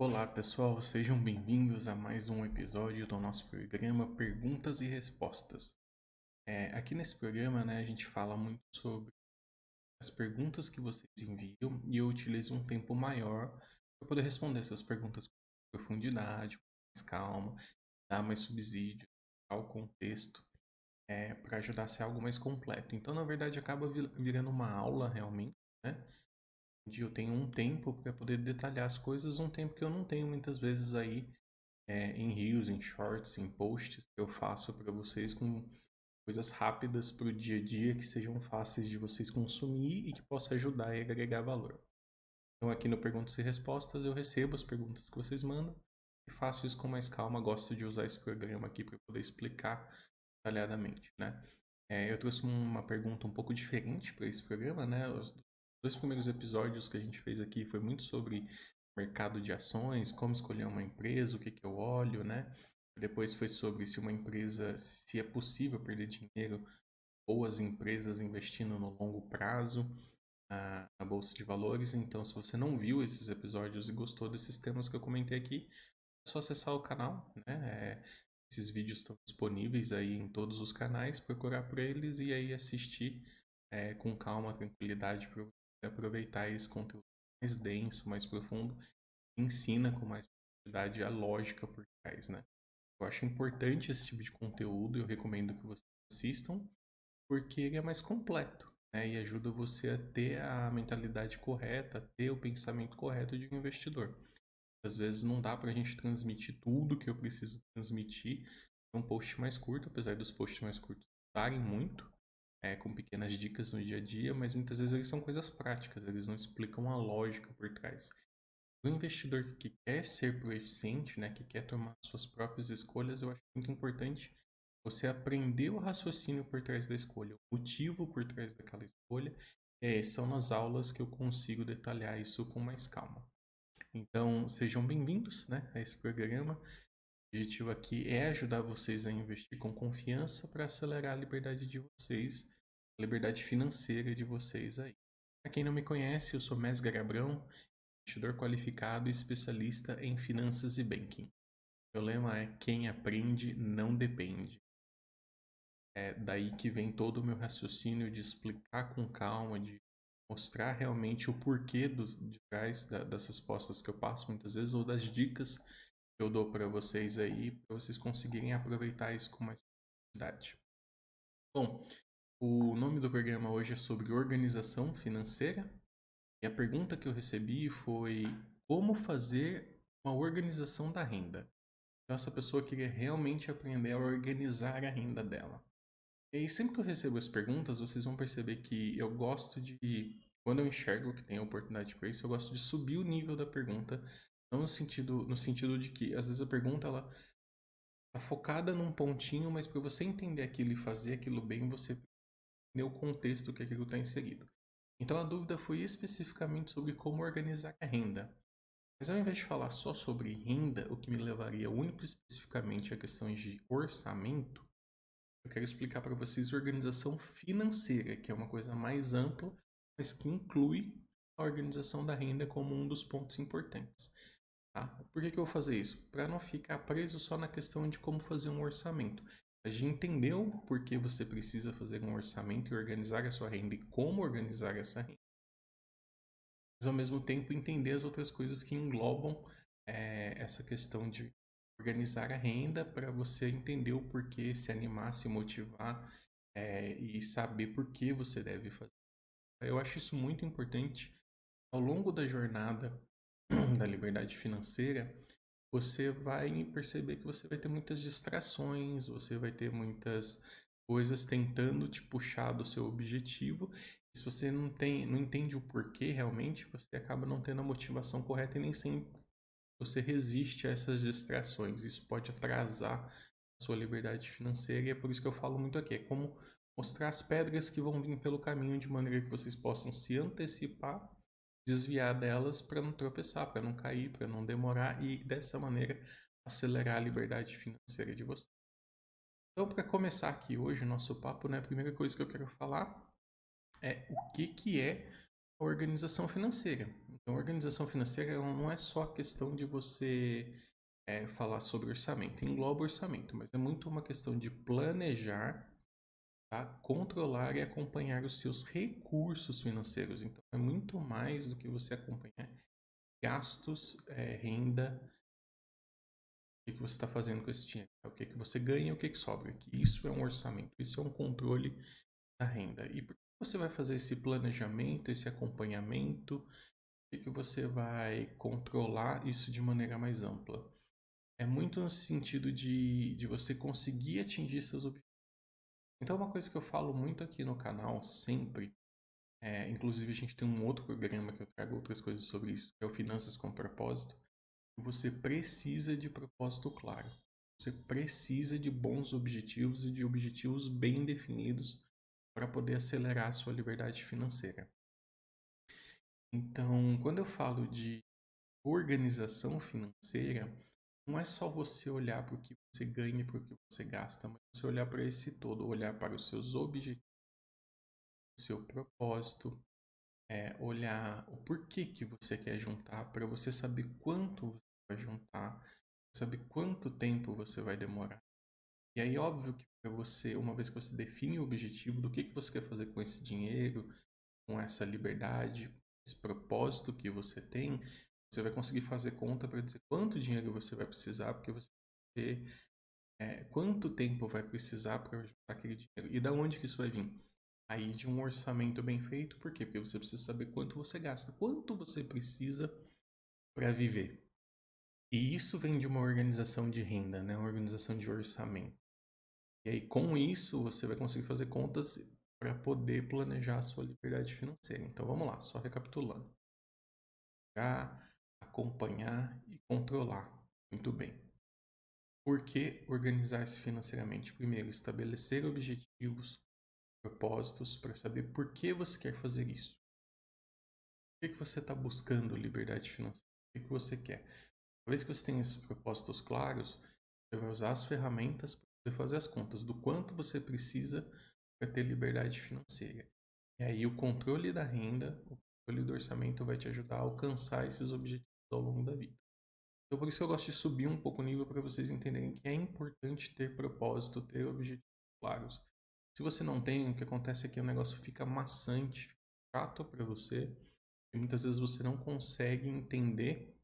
Olá pessoal, sejam bem-vindos a mais um episódio do nosso programa Perguntas e Respostas. Aqui nesse programa, a gente fala muito sobre as perguntas que vocês enviam e eu utilizo um tempo maior para poder responder essas perguntas com profundidade, com mais calma, dar mais subsídio ao contexto, para ajudar a ser algo mais completo. Então, na verdade, acaba virando uma aula realmente, né? Onde eu tenho um tempo para poder detalhar as coisas, um tempo que eu não tenho muitas vezes aí em reels, em shorts, em posts que eu faço para vocês com coisas rápidas para o dia a dia que sejam fáceis de vocês consumir e que possa ajudar e agregar valor. Então aqui no Perguntas e Respostas eu recebo as perguntas que vocês mandam e faço isso com mais calma. Gosto de usar esse programa aqui para poder explicar detalhadamente, né? Eu trouxe uma pergunta um pouco diferente para esse programa, né? Os dois primeiros episódios que a gente fez aqui foi muito sobre mercado de ações, como escolher uma empresa, o que que eu olho, né? Depois foi sobre se uma empresa, se é possível perder dinheiro, boas empresas investindo no longo prazo na bolsa de valores. Então, se você não viu esses episódios e gostou desses temas que eu comentei aqui, é só acessar o canal, né? Esses vídeos estão disponíveis aí em todos os canais, procurar por eles e aí assistir com calma, tranquilidade para aproveitar esse conteúdo mais denso, mais profundo, ensina com mais profundidade a lógica por trás, né? Eu acho importante esse tipo de conteúdo, eu recomendo que vocês assistam, porque ele é mais completo, né? E ajuda você a ter a mentalidade correta, a ter o pensamento correto de um investidor. Às vezes não dá para a gente transmitir tudo que eu preciso transmitir em um post mais curto, apesar dos posts mais curtos darem muito, com pequenas dicas no dia a dia, mas muitas vezes eles são coisas práticas, eles não explicam a lógica por trás. O investidor que quer ser proeficiente, né, que quer tomar suas próprias escolhas, eu acho muito importante você aprender o raciocínio por trás da escolha, o motivo por trás daquela escolha. São nas aulas que eu consigo detalhar isso com mais calma. Então, sejam bem-vindos, né, a esse programa. O objetivo aqui é ajudar vocês a investir com confiança para acelerar a liberdade de vocês, a liberdade financeira de vocês aí. Para quem não me conhece, eu sou Mesgar Abrão, investidor qualificado e especialista em finanças e banking. Meu lema é: quem aprende não depende. É daí que vem todo o meu raciocínio de explicar com calma, de mostrar realmente o porquê de trás das respostas que eu passo muitas vezes ou das dicas que eu dou para vocês aí, para vocês conseguirem aproveitar isso com mais facilidade. Bom, o nome do programa hoje é sobre organização financeira e a pergunta que eu recebi foi: como fazer uma organização da renda? Então, essa pessoa queria realmente aprender a organizar a renda dela. E aí, sempre que eu recebo as perguntas, vocês vão perceber que eu gosto de, quando eu enxergo que tem a oportunidade para isso, eu gosto de subir o nível da pergunta, não no sentido de que, às vezes, a pergunta ela tá focada num pontinho, mas para você entender aquilo e fazer aquilo bem, você entender o contexto que aquilo está inserido. Então, a dúvida foi especificamente sobre como organizar a renda. Mas ao invés de falar só sobre renda, o que me levaria único e especificamente a questões de orçamento, eu quero explicar para vocês organização financeira, que é uma coisa mais ampla, mas que inclui a organização da renda como um dos pontos importantes. Tá? Por que eu vou fazer isso? Para não ficar preso só na questão de como fazer um orçamento. A gente entendeu por que você precisa fazer um orçamento e organizar a sua renda e como organizar essa renda, mas ao mesmo tempo entender as outras coisas que englobam essa questão de organizar a renda para você entender o porquê, se animar, se motivar e saber por que você deve fazer. Eu acho isso muito importante. Ao longo da jornada da liberdade financeira, você vai perceber que você vai ter muitas distrações, você vai ter muitas coisas tentando te puxar do seu objetivo. E se você não entende o porquê realmente, você acaba não tendo a motivação correta e nem sempre você resiste a essas distrações. Isso pode atrasar a sua liberdade financeira e é por isso que eu falo muito aqui. É como mostrar as pedras que vão vir pelo caminho de maneira que vocês possam se antecipar, desviar delas para não tropeçar, para não cair, para não demorar e dessa maneira acelerar a liberdade financeira de vocês. Então, para começar aqui hoje o nosso papo, né, a primeira coisa que eu quero falar é o que é a organização financeira. Então, organização financeira ela não é só a questão de você falar sobre orçamento, engloba orçamento, mas é muito uma questão de planejar, tá? Controlar e acompanhar os seus recursos financeiros. Então, é muito mais do que você acompanhar gastos, renda, o que você está fazendo com esse dinheiro, o que você ganha e o que sobra. Isso é um orçamento, isso é um controle da renda. E por que você vai fazer esse planejamento, esse acompanhamento? Por que você vai controlar isso de maneira mais ampla? É muito no sentido de você conseguir atingir seus objetivos. Então, uma coisa que eu falo muito aqui no canal, sempre, inclusive a gente tem um outro programa que eu trago outras coisas sobre isso, que é o Finanças com Propósito. Você precisa de propósito claro. Você precisa de bons objetivos e de objetivos bem definidos para poder acelerar a sua liberdade financeira. Então, quando eu falo de organização financeira, não é só você olhar para o que você ganha e para o que você gasta, mas você olhar para esse todo, olhar para os seus objetivos, o seu propósito, olhar o porquê que você quer juntar, para você saber quanto você vai juntar, saber quanto tempo você vai demorar. E aí, óbvio que para você, uma vez que você define o objetivo do que você quer fazer com esse dinheiro, com essa liberdade, esse propósito que você tem, você vai conseguir fazer conta para dizer quanto dinheiro você vai precisar, porque você vai ver quanto tempo vai precisar para juntar aquele dinheiro. E da onde que isso vai vir? Aí de um orçamento bem feito, por quê? Porque você precisa saber quanto você gasta, quanto você precisa para viver. E isso vem de uma organização de renda, né? Uma organização de orçamento. E aí, com isso, você vai conseguir fazer contas para poder planejar a sua liberdade financeira. Então, vamos lá, só recapitulando. Acompanhar e controlar. Muito bem. Por que organizar-se financeiramente? Primeiro, estabelecer objetivos, propósitos para saber por que você quer fazer isso. Por que você está buscando liberdade financeira? O que você quer? Uma vez que você tem esses propósitos claros, você vai usar as ferramentas para poder fazer as contas do quanto você precisa para ter liberdade financeira. E aí o controle da renda, o controle do orçamento vai te ajudar a alcançar esses objetivos ao longo da vida. Então por isso que eu gosto de subir um pouco o nível para vocês entenderem que é importante ter propósito, ter objetivos claros. Se você não tem, o que acontece é que o negócio fica maçante, fica chato para você, e muitas vezes você não consegue entender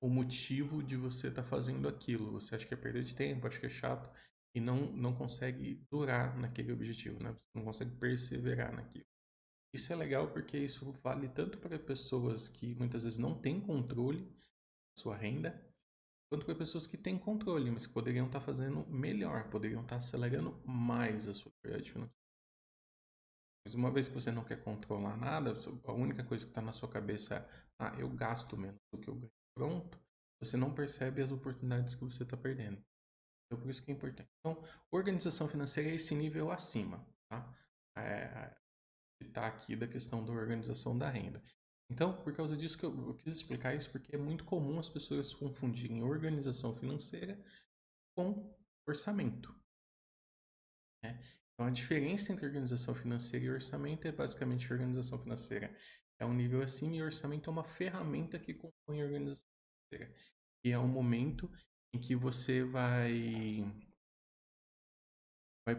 o motivo de você estar fazendo aquilo. Você acha que é perda de tempo, acha que é chato e não consegue durar naquele objetivo, né? Você não consegue perseverar naquilo. Isso é legal porque isso vale tanto para pessoas que muitas vezes não têm controle da sua renda, quanto para pessoas que têm controle, mas que poderiam estar fazendo melhor, poderiam estar acelerando mais a sua liberdade financeira. Mas uma vez que você não quer controlar nada, a única coisa que está na sua cabeça é: eu gasto menos do que eu ganho. Pronto, você não percebe as oportunidades que você está perdendo. Então, por isso que é importante. Então, organização financeira é esse nível acima, tá? Está aqui da questão da organização da renda. Então, por causa disso que eu quis explicar isso, porque é muito comum as pessoas confundirem organização financeira com orçamento, né? Então, a diferença entre organização financeira e orçamento é basicamente que a organização financeira é um nível acima e orçamento é uma ferramenta que compõe a organização financeira. E é um momento em que você vai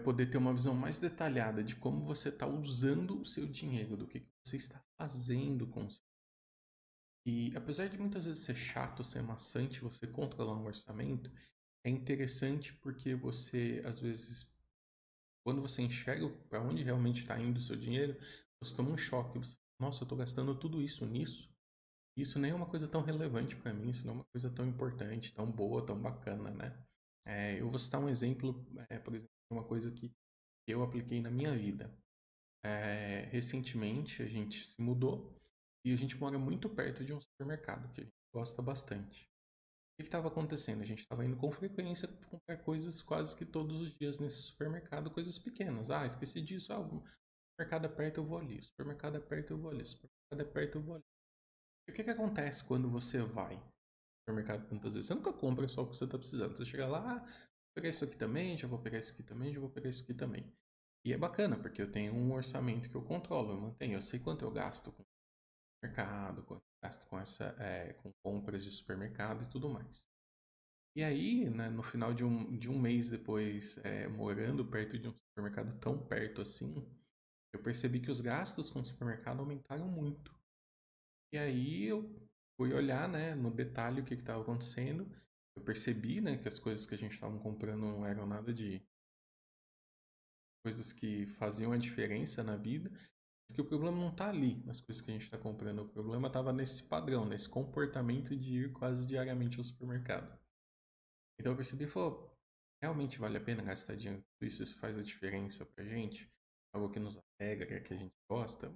poder ter uma visão mais detalhada de como você está usando o seu dinheiro, do que você está fazendo com o seu. E apesar de muitas vezes ser chato, ser maçante você controlar um orçamento, é interessante porque você, às vezes, quando você enxerga para onde realmente está indo o seu dinheiro, você toma um choque. Você, nossa, eu estou gastando tudo isso nisso. Isso nem é uma coisa tão relevante para mim, isso não é uma coisa tão importante, tão boa, tão bacana, né? Eu vou citar um exemplo, por exemplo, de uma coisa que eu apliquei na minha vida. Recentemente a gente se mudou e a gente mora muito perto de um supermercado que a gente gosta bastante. O que estava acontecendo? A gente estava indo com frequência comprar coisas quase que todos os dias nesse supermercado, coisas pequenas. Ah, esqueci disso. Ah, o supermercado é perto, eu vou ali. O supermercado é perto, eu vou ali. O supermercado é perto, eu vou ali. E o que acontece quando você vai no supermercado tantas vezes? Você nunca compra só o que você está precisando. Você chega lá, vou pegar isso aqui também, já vou pegar isso aqui também, já vou pegar isso aqui também. E é bacana, porque eu tenho um orçamento que eu controlo, eu mantenho, eu sei quanto eu gasto com o mercado, gasto com compras de supermercado e tudo mais. E aí, né, no final de um mês depois, morando perto de um supermercado tão perto assim, eu percebi que os gastos com o supermercado aumentaram muito. E aí eu fui olhar, né, no detalhe o que estava acontecendo. Eu percebi, né, que as coisas que a gente estava comprando não eram nada de coisas que faziam a diferença na vida, mas que o problema não está ali nas coisas que a gente está comprando. O problema estava nesse padrão, nesse comportamento de ir quase diariamente ao supermercado. Então eu percebi, falou, realmente vale a pena gastar dinheiro com isso? Isso faz a diferença pra gente? Algo que nos alegra, que a gente gosta?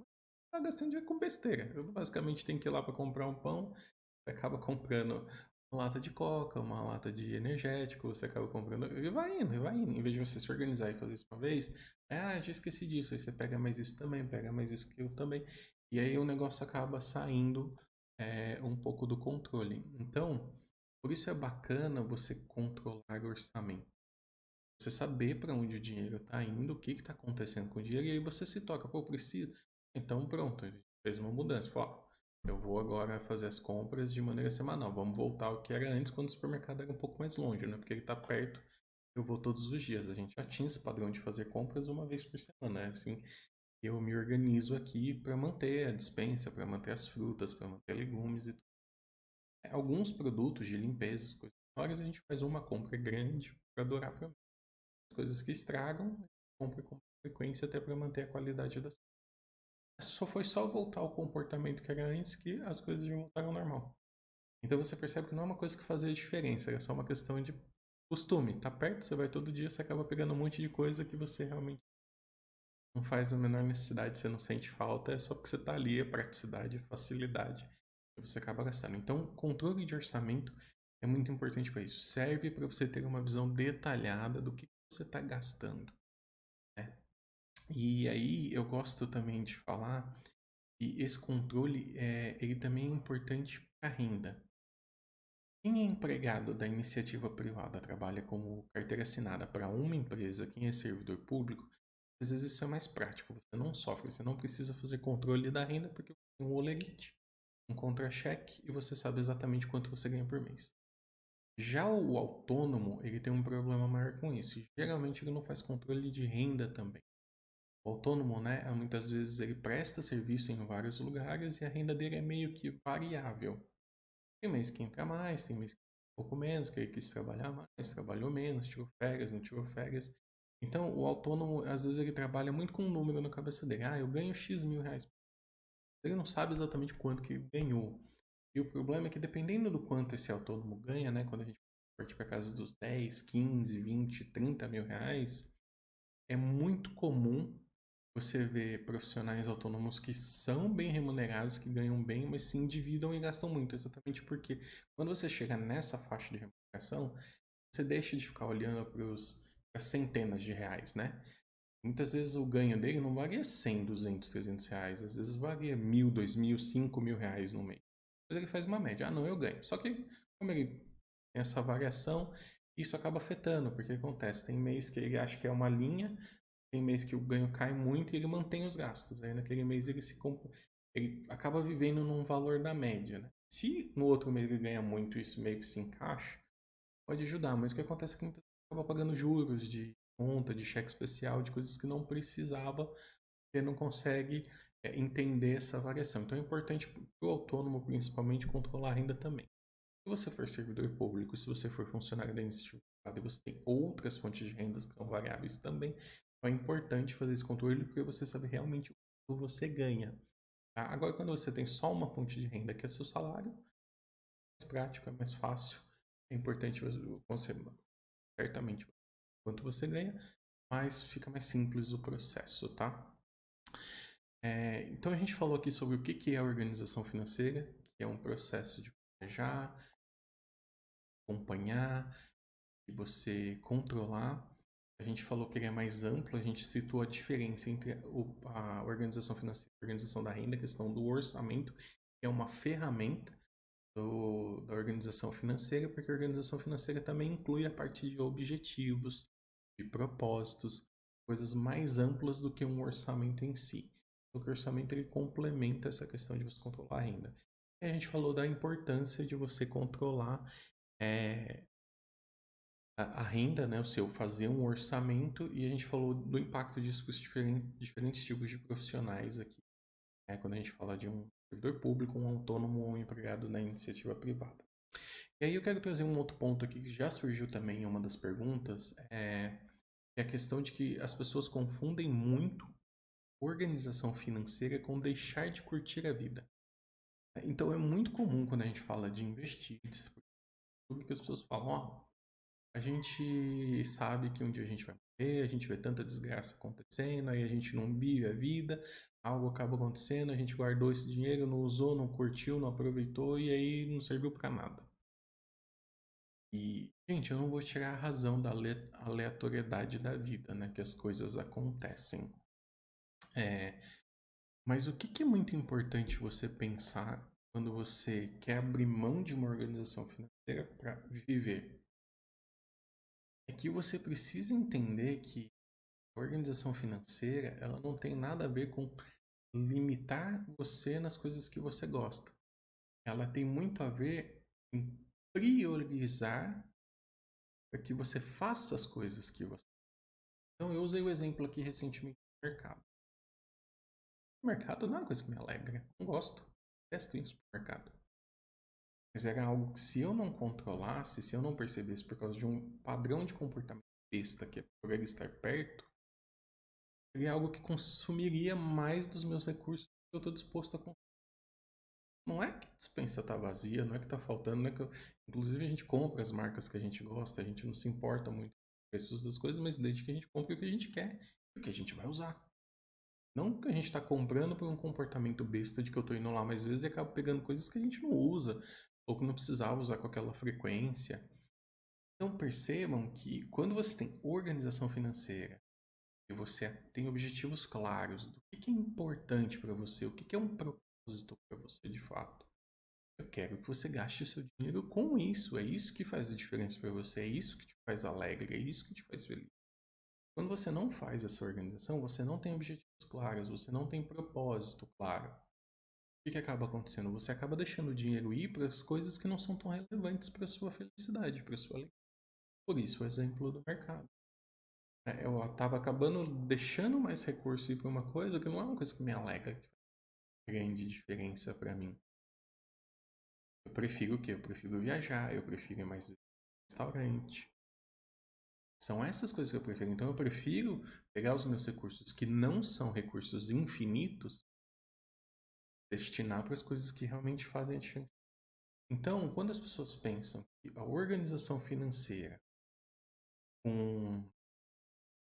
Tá gastando dinheiro com besteira. Eu basicamente tenho que ir lá para comprar um pão, você acaba comprando uma lata de coca, uma lata de energético, você acaba comprando. E vai indo, e vai indo. Em vez de você se organizar e fazer isso uma vez, já esqueci disso. Aí você pega mais isso também, pega mais isso que eu também. E aí o negócio acaba saindo um pouco do controle. Então, por isso é bacana você controlar o orçamento. Você saber para onde o dinheiro está indo, o que está acontecendo com o dinheiro, e aí você se toca, pô, preciso. Então, pronto, a gente fez uma mudança. Falou, ó, eu vou agora fazer as compras de maneira semanal. Vamos voltar ao que era antes, quando o supermercado era um pouco mais longe, né? Porque ele está perto, eu vou todos os dias. A gente já tinha esse padrão de fazer compras uma vez por semana, né? Assim, eu me organizo aqui para manter a despensa, para manter as frutas, para manter legumes e alguns produtos de limpeza, coisas menores, a gente faz uma compra grande para durar para as coisas que estragam, a gente compra com frequência até para manter a qualidade das coisas. Só foi só voltar ao comportamento que era antes que as coisas já voltaram ao normal. Então você percebe que não é uma coisa que fazia diferença, era só uma questão de costume. Tá perto, você vai todo dia, você acaba pegando um monte de coisa que você realmente não faz a menor necessidade, você não sente falta, é só porque você está ali, é praticidade, é facilidade, e você acaba gastando. Então, controle de orçamento é muito importante para isso. Serve para você ter uma visão detalhada do que você está gastando, né? E aí eu gosto também de falar que esse controle ele também é importante para a renda. Quem é empregado da iniciativa privada, trabalha como carteira assinada para uma empresa, quem é servidor público, às vezes isso é mais prático, você não sofre, você não precisa fazer controle da renda porque você tem um olerite, um contra-cheque e você sabe exatamente quanto você ganha por mês. Já o autônomo, ele tem um problema maior com isso, e geralmente ele não faz controle de renda também. O autônomo, né, muitas vezes ele presta serviço em vários lugares e a renda dele é meio que variável. Tem mês que entra mais, tem mês que entra um pouco menos, que ele quis trabalhar mais, trabalhou menos, tirou férias, não tirou férias. Então, o autônomo, às vezes, ele trabalha muito com um número na cabeça dele. Eu ganho X mil reais. Ele não sabe exatamente quanto que ele ganhou. E o problema é que, dependendo do quanto esse autônomo ganha, né, quando a gente parte para casa dos 10, 15, 20, 30 mil reais, é muito comum você vê profissionais autônomos que são bem remunerados, que ganham bem, mas se endividam e gastam muito. Exatamente porque quando você chega nessa faixa de remuneração, você deixa de ficar olhando para as centenas de reais, né? Muitas vezes o ganho dele não varia 100, 200, 300 reais. Às vezes varia 1.000, 2.000, 5.000 reais no mês. Mas ele faz uma média. Não, eu ganho. Só que, como ele tem essa variação, isso acaba afetando. Porque acontece, tem mês que ele acha que é uma linha, tem mês que o ganho cai muito e ele mantém os gastos. Aí naquele mês ele acaba vivendo num valor da média, né? Se no outro mês ele ganha muito e isso meio que se encaixa, pode ajudar. Mas o que acontece é que muitas vezes acaba pagando juros de conta, de cheque especial, de coisas que não precisava, porque não consegue entender essa variação. Então é importante para o autônomo, principalmente, controlar a renda também. Se você for servidor público, se você for funcionário da iniciativa privada e você tem outras fontes de rendas que são variáveis também, então é importante fazer esse controle porque você sabe realmente o que você ganha. Tá? Agora, quando você tem só uma fonte de renda, que é seu salário, é mais prático, é mais fácil. É importante você certamente quanto você ganha, mas fica mais simples o processo, tá? Então a gente falou aqui sobre o que é a organização financeira, que é um processo de planejar, acompanhar, e você controlar. A gente falou que ele é mais amplo, a gente citou a diferença entre a organização financeira e a organização da renda, a questão do orçamento, que é uma ferramenta da organização financeira, porque a organização financeira também inclui a parte de objetivos, de propósitos, coisas mais amplas do que um orçamento em si. o orçamento ele complementa essa questão de você controlar a renda. E a gente falou da importância de você controlar é, a renda, né, o seu fazer um orçamento, e a gente falou do impacto disso para os diferentes tipos de profissionais aqui, né, quando a gente fala de um servidor público, um autônomo ou um empregado na iniciativa privada. E aí eu quero trazer um outro ponto aqui que já surgiu também em uma das perguntas, é a questão de que as pessoas confundem muito organização financeira com deixar de curtir a vida. Então é muito comum quando a gente fala de investir, que as pessoas falam, ó, a gente sabe que um dia a gente vai morrer, a gente vê tanta desgraça acontecendo, aí a gente não vive a vida, algo acaba acontecendo, a gente guardou esse dinheiro, não usou, não curtiu, não aproveitou e aí não serviu para nada. E, gente, eu não vou tirar a razão da aleatoriedade da vida, né? Que as coisas acontecem. Mas o que é muito importante você pensar quando você quer abrir mão de uma organização financeira para viver? É que você precisa entender que a organização financeira ela não tem nada a ver com limitar você nas coisas que você gosta. Ela tem muito a ver em priorizar para que você faça as coisas que você. Então eu usei o exemplo aqui recentemente do mercado. O mercado não é uma coisa que me alegra. Não gosto. Detesto isso no mercado. Mas era algo que se eu não controlasse, se eu não percebesse por causa de um padrão de comportamento besta que é por ele estar perto, seria algo que consumiria mais dos meus recursos que eu estou disposto a consumir. Não é que a dispensa está vazia, não é que está faltando, não é que inclusive a gente compra as marcas que a gente gosta, a gente não se importa muito com os preços das coisas, mas desde que a gente compre o que a gente quer e o que a gente vai usar. Não que a gente está comprando por um comportamento besta de que eu estou indo lá mais vezes e acabo pegando coisas que a gente não usa ou que não precisava usar com aquela frequência. Então percebam que quando você tem organização financeira e você tem objetivos claros do que é importante para você, o que é um propósito para você de fato. Eu quero que você gaste o seu dinheiro com isso. É isso que faz a diferença para você, é isso que te faz alegre, é isso que te faz feliz. Quando você não faz essa organização, você não tem objetivos claros, você não tem propósito claro. O que acaba acontecendo? Você acaba deixando o dinheiro ir para as coisas que não são tão relevantes para a sua felicidade, para a sua alegria. Por isso, o exemplo do mercado. Eu estava acabando deixando mais recurso ir para uma coisa que não é uma coisa que me alegra, que faz grande diferença para mim. Eu prefiro o quê? Eu prefiro viajar, eu prefiro ir mais vezes no restaurante. São essas coisas que eu prefiro. Então eu prefiro pegar os meus recursos que não são recursos infinitos, destinar para as coisas que realmente fazem a diferença. Então, quando as pessoas pensam que a organização financeira, com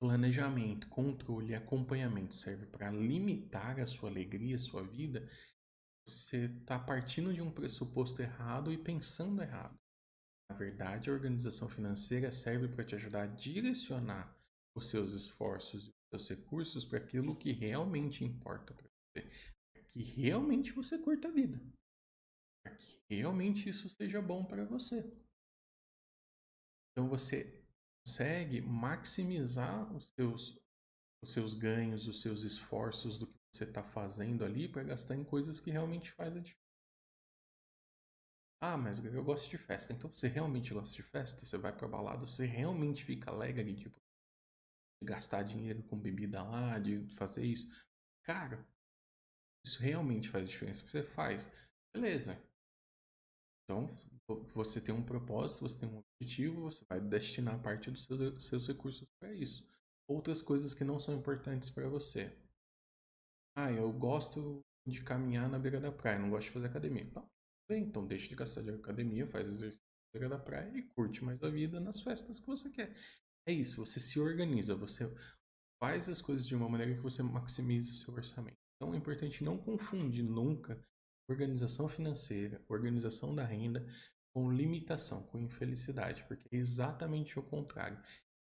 planejamento, controle e acompanhamento serve para limitar a sua alegria, a sua vida, você está partindo de um pressuposto errado e pensando errado. Na verdade, a organização financeira serve para te ajudar a direcionar os seus esforços e os seus recursos para aquilo que realmente importa para você, para que realmente você curta a vida, para que realmente isso seja bom para você. Então você consegue maximizar os seus ganhos, os seus esforços do que você está fazendo ali para gastar em coisas que realmente fazem a diferença. Ah, mas eu gosto de festa. Então você realmente gosta de festa? Você vai pra balada, você realmente fica alegre, tipo, de gastar dinheiro com bebida lá, de fazer isso. Cara, isso realmente faz diferença. Você faz. Beleza. Então, você tem um propósito, você tem um objetivo, você vai destinar parte dos seus recursos para isso. Outras coisas que não são importantes para você. Ah, eu gosto de caminhar na beira da praia, não gosto de fazer academia. Tá bem, então deixa de gastar de academia, faz exercício na beira da praia e curte mais a vida nas festas que você quer. É isso, você se organiza, você faz as coisas de uma maneira que você maximize o seu orçamento. Então é importante não confundir nunca organização financeira, organização da renda com limitação, com infelicidade, porque é exatamente o contrário.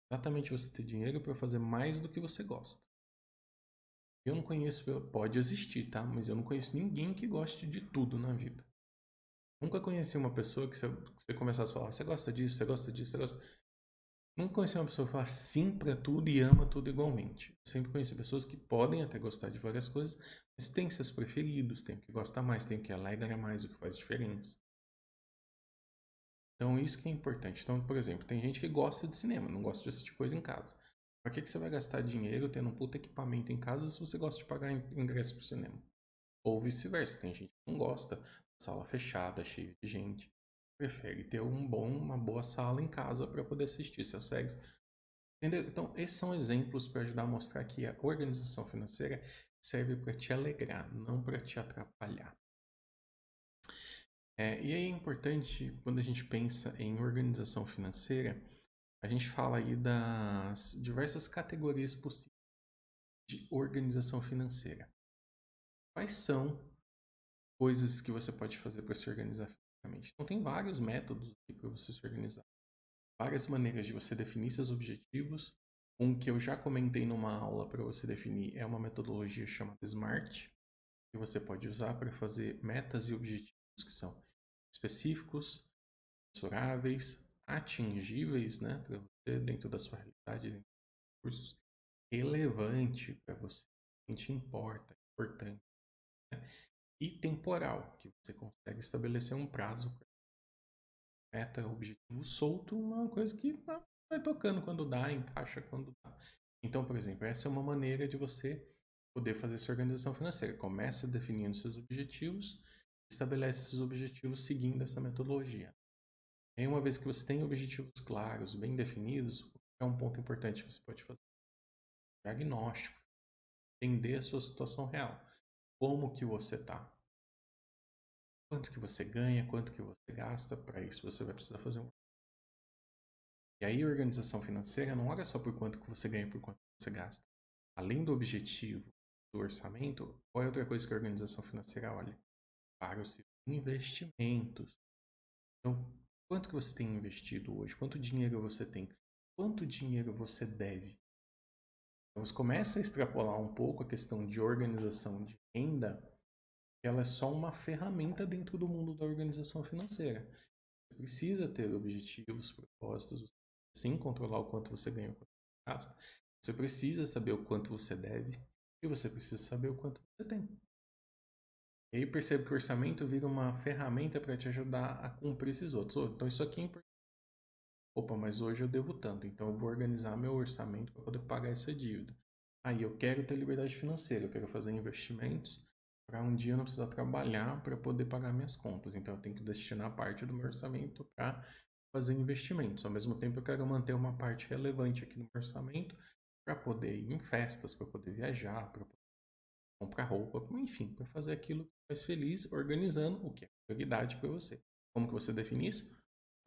Exatamente você ter dinheiro para fazer mais do que você gosta. Eu não conheço, pode existir, tá? Mas eu não conheço ninguém que goste de tudo na vida. Nunca conheci uma pessoa que você começasse a falar, você gosta disso, você gosta disso, você gosta. Nunca conheci uma pessoa que fala sim pra tudo e ama tudo igualmente. Eu sempre conheci pessoas que podem até gostar de várias coisas, mas têm seus preferidos, tem o que gosta mais, tem o que alegra mais, o que faz diferença. Então, isso que é importante. Então, por exemplo, tem gente que gosta de cinema, não gosta de assistir coisa em casa. Pra que você vai gastar dinheiro tendo um puto equipamento em casa se você gosta de pagar ingresso pro cinema? Ou vice-versa, tem gente que não gosta, sala fechada, cheia de gente. Prefere ter uma boa sala em casa para poder assistir seus séries. Entendeu? Então, esses são exemplos para ajudar a mostrar que a organização financeira serve para te alegrar, não para te atrapalhar. E aí é importante, quando a gente pensa em organização financeira, a gente fala aí das diversas categorias possíveis de organização financeira. Quais são coisas que você pode fazer para se organizar financeiramente? Então, tem vários métodos para você se organizar. Várias maneiras de você definir seus objetivos. Um que eu já comentei numa aula para você definir é uma metodologia chamada SMART, que você pode usar para fazer metas e objetivos que são específicos, mensuráveis, atingíveis, né, para você dentro da sua realidade, dentro dos recursos, relevante para você, que te importa, importante, né? E temporal, que você consegue estabelecer um prazo para meta, objetivo solto, uma coisa que vai tocando quando dá, encaixa quando dá. Então, por exemplo, essa é uma maneira de você poder fazer essa organização financeira. Começa definindo seus objetivos, estabelece esses objetivos seguindo essa metodologia. E aí, uma vez que você tem objetivos claros, bem definidos, é um ponto importante que você pode fazer. Diagnóstico, entender a sua situação real. Como que você está? Quanto que você ganha, quanto que você gasta, para isso você vai precisar fazer um. E aí a organização financeira não olha só por quanto que você ganha, por quanto que você gasta. Além do objetivo do orçamento, qual é outra coisa que a organização financeira olha? Para os seus investimentos. Então, quanto que você tem investido hoje? Quanto dinheiro você tem? Quanto dinheiro você deve? Então, você começa a extrapolar um pouco a questão de organização de renda, que ela é só uma ferramenta dentro do mundo da organização financeira. Você precisa ter objetivos, propósitos, sim, controlar o quanto você ganha, o quanto você gasta. Você precisa saber o quanto você deve e você precisa saber o quanto você tem. E aí percebe que o orçamento vira uma ferramenta para te ajudar a cumprir esses outros. Então isso aqui é importante. Opa, mas hoje eu devo tanto, então eu vou organizar meu orçamento para poder pagar essa dívida. Aí eu quero ter liberdade financeira, eu quero fazer investimentos para um dia eu não precisar trabalhar para poder pagar minhas contas. Então eu tenho que destinar parte do meu orçamento para fazer investimentos. Ao mesmo tempo eu quero manter uma parte relevante aqui no meu orçamento para poder ir em festas, para poder viajar, para comprar roupa, enfim, para fazer aquilo que faz feliz, organizando o que é prioridade para você. Como que você define isso?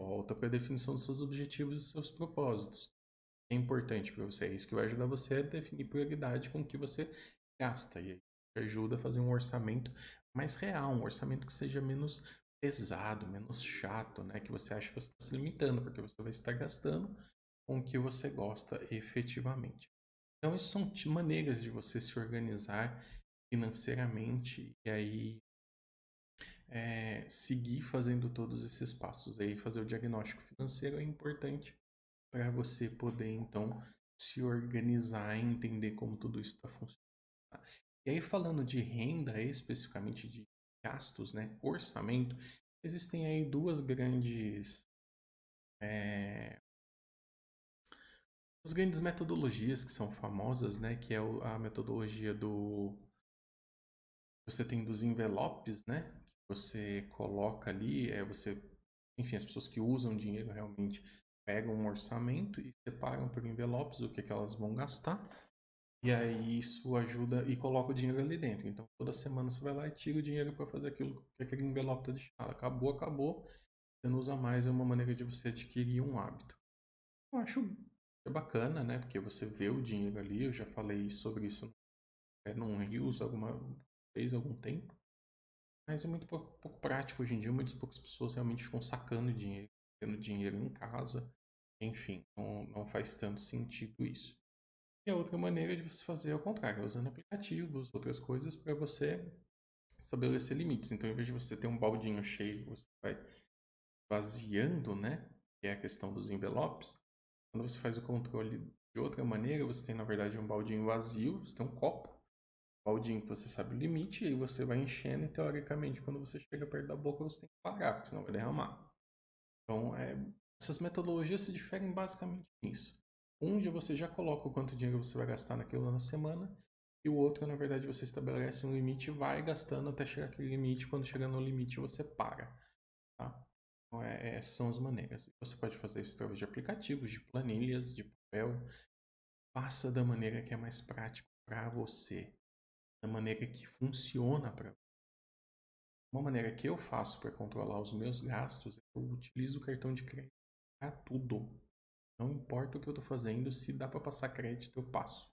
Volta para a definição dos seus objetivos e seus propósitos. É importante para você, é isso que vai ajudar você a definir prioridade com o que você gasta. E aí ajuda a fazer um orçamento mais real, um orçamento que seja menos pesado, menos chato, né? Que você acha que você está se limitando, porque você vai estar gastando com o que você gosta efetivamente. Então, essas são maneiras de você se organizar financeiramente e aí seguir fazendo todos esses passos. Aí fazer o diagnóstico financeiro é importante para você poder então se organizar e entender como tudo isso está funcionando. Tá? E aí falando de renda, especificamente de gastos, né, orçamento, existem aí duas grandes metodologias que são famosas, né, que é a metodologia do você tem dos envelopes, né, que você coloca ali, enfim, as pessoas que usam dinheiro realmente pegam um orçamento e separam por envelopes o que, é que elas vão gastar. E aí isso ajuda e coloca o dinheiro ali dentro. Então toda semana você vai lá e tira o dinheiro para fazer aquilo que aquele envelope está deixando. Acabou, acabou. Você não usa mais, é uma maneira de você adquirir um hábito. Eu acho que é bacana, né? Porque você vê o dinheiro ali. Eu já falei sobre isso num Reels alguma vez, algum tempo. Mas é muito pouco prático hoje em dia. Muitas poucas pessoas realmente ficam sacando dinheiro, tendo dinheiro em casa. Enfim, não faz tanto sentido isso. E a outra maneira de você fazer é o contrário, usando aplicativos, outras coisas para você estabelecer limites. Então, em vez de você ter um baldinho cheio, você vai vaziando, né? Que é a questão dos envelopes. Quando você faz o controle de outra maneira, você tem, na verdade, um baldinho vazio, você tem um copo, baldinho que você sabe o limite, e aí você vai enchendo e, teoricamente, quando você chega perto da boca, você tem que parar, porque senão vai derramar. Então, essas metodologias se diferem basicamente nisso. Um dia você já coloca o quanto dinheiro você vai gastar naquilo na semana, e o outro, na verdade, você estabelece um limite e vai gastando até chegar aquele limite. Quando chegar no limite, você para. Tá? Então, essas são as maneiras. Você pode fazer isso através de aplicativos, de planilhas, de papel. Faça da maneira que é mais prático para você, da maneira que funciona para você. Uma maneira que eu faço para controlar os meus gastos é que eu utilizo o cartão de crédito para tudo. Não importa o que eu estou fazendo, se dá para passar crédito, eu passo.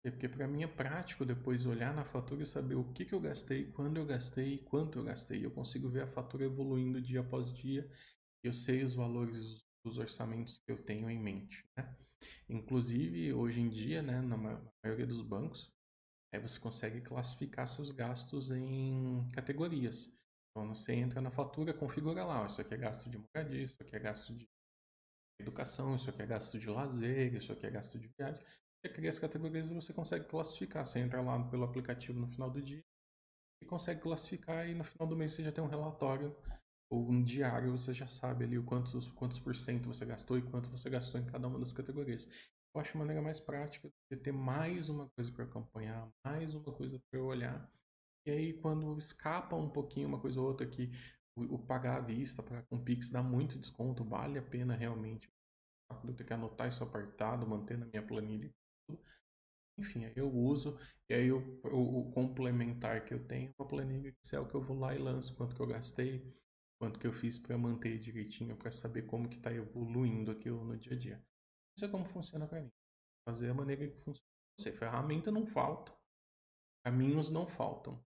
Porque para mim é prático depois olhar na fatura e saber o que eu gastei, quando eu gastei e quanto eu gastei. Eu consigo ver a fatura evoluindo dia após dia. Eu sei os valores dos orçamentos que eu tenho em mente, né? Inclusive, hoje em dia, né, na maioria dos bancos, você consegue classificar seus gastos em categorias. Então, você entra na fatura, configura lá, isso aqui é gasto de moradia, isso aqui é gasto de educação, isso aqui é gasto de lazer, isso aqui é gasto de viagem. Você cria as categorias e você consegue classificar. Você entra lá pelo aplicativo no final do dia e consegue classificar, e no final do mês você já tem um relatório ou um diário, você já sabe ali quantos por cento você gastou e quanto você gastou em cada uma das categorias. Eu acho uma maneira mais prática de ter mais uma coisa para acompanhar, mais uma coisa para eu olhar. E aí, quando escapa um pouquinho uma coisa ou outra, que o pagar à vista, pagar com Pix dá muito desconto, vale a pena realmente. Eu tenho que anotar isso apartado, manter na minha planilha. Enfim, aí eu uso, e aí o complementar que eu tenho é uma planilha Excel que eu vou lá e lanço quanto que eu gastei, quanto que eu fiz para manter direitinho, para saber como que está evoluindo aquilo no dia a dia. Isso é como funciona para mim. Fazer a maneira que funciona. Você, ferramenta não falta, caminhos não faltam,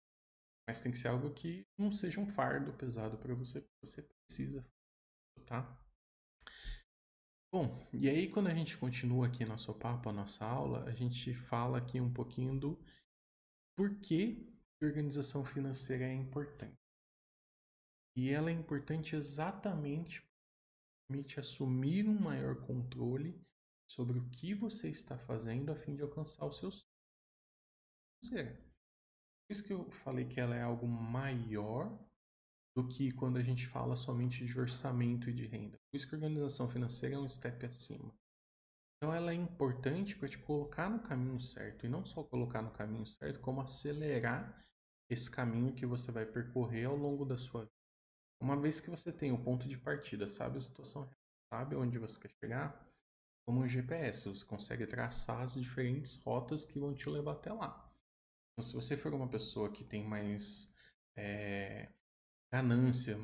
mas tem que ser algo que não seja um fardo pesado para você, que você precisa, tá? Bom, e aí quando a gente continua aqui nosso papo, a nossa aula, a gente fala aqui um pouquinho do porquê que organização financeira é importante. E ela é importante exatamente para permitir assumir um maior controle sobre o que você está fazendo a fim de alcançar os seus financeiro. Por isso que eu falei que ela é algo maior do que quando a gente fala somente de orçamento e de renda. Por isso que a organização financeira é um step acima. Então ela é importante para te colocar no caminho certo, e não só colocar no caminho certo, como acelerar esse caminho que você vai percorrer ao longo da sua vida. Uma vez que você tem o ponto de partida, sabe a situação real, sabe onde você quer chegar, como um GPS, você consegue traçar as diferentes rotas que vão te levar até lá. Então, se você for uma pessoa que tem mais ganância,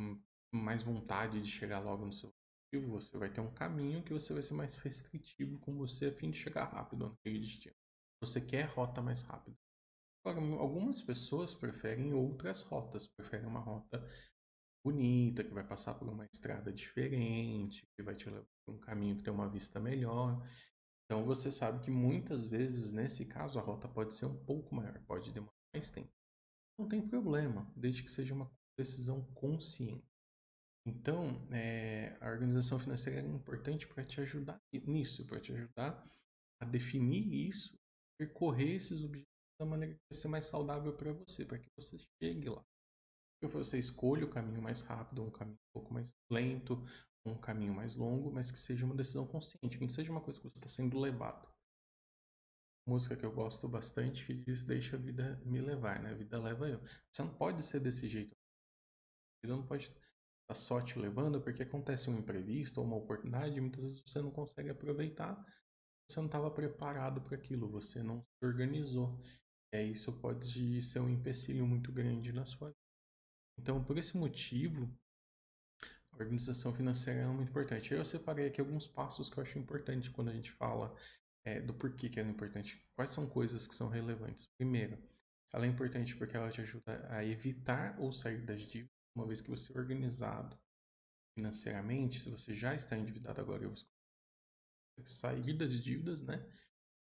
mais vontade de chegar logo no seu objetivo, você vai ter um caminho que você vai ser mais restritivo com você a fim de chegar rápido naquele destino. Você quer rota mais rápida. Agora, algumas pessoas preferem outras rotas, preferem uma rota bonita, que vai passar por uma estrada diferente, que vai te levar por um caminho que tem uma vista melhor. Então você sabe que muitas vezes, nesse caso, a rota pode ser um pouco maior, pode demorar mais tempo. Não tem problema, desde que seja uma decisão consciente. Então, a organização financeira é importante para te ajudar nisso, para te ajudar a definir isso, percorrer esses objetivos da maneira que vai ser mais saudável para você, para que você chegue lá. Que você escolha o caminho mais rápido, um caminho um pouco mais lento, um caminho mais longo, mas que seja uma decisão consciente, que não seja uma coisa que você está sendo levado. Música que eu gosto bastante que diz: deixa a vida me levar, né? A vida leva eu. Você não pode ser desse jeito. A vida não pode estar só te levando, porque acontece um imprevisto ou uma oportunidade e muitas vezes você não consegue aproveitar. Você não estava preparado para aquilo, você não se organizou. E aí isso pode ser um empecilho muito grande na sua vida. Então, por esse motivo, a organização financeira é muito importante. Eu separei aqui alguns passos que eu acho importante quando a gente fala do porquê que ela é importante. Quais são coisas que são relevantes? Primeiro, ela é importante porque ela te ajuda a evitar ou sair das dívidas, uma vez que você é organizado financeiramente. Se você já está endividado agora, você consegue sair das dívidas, né?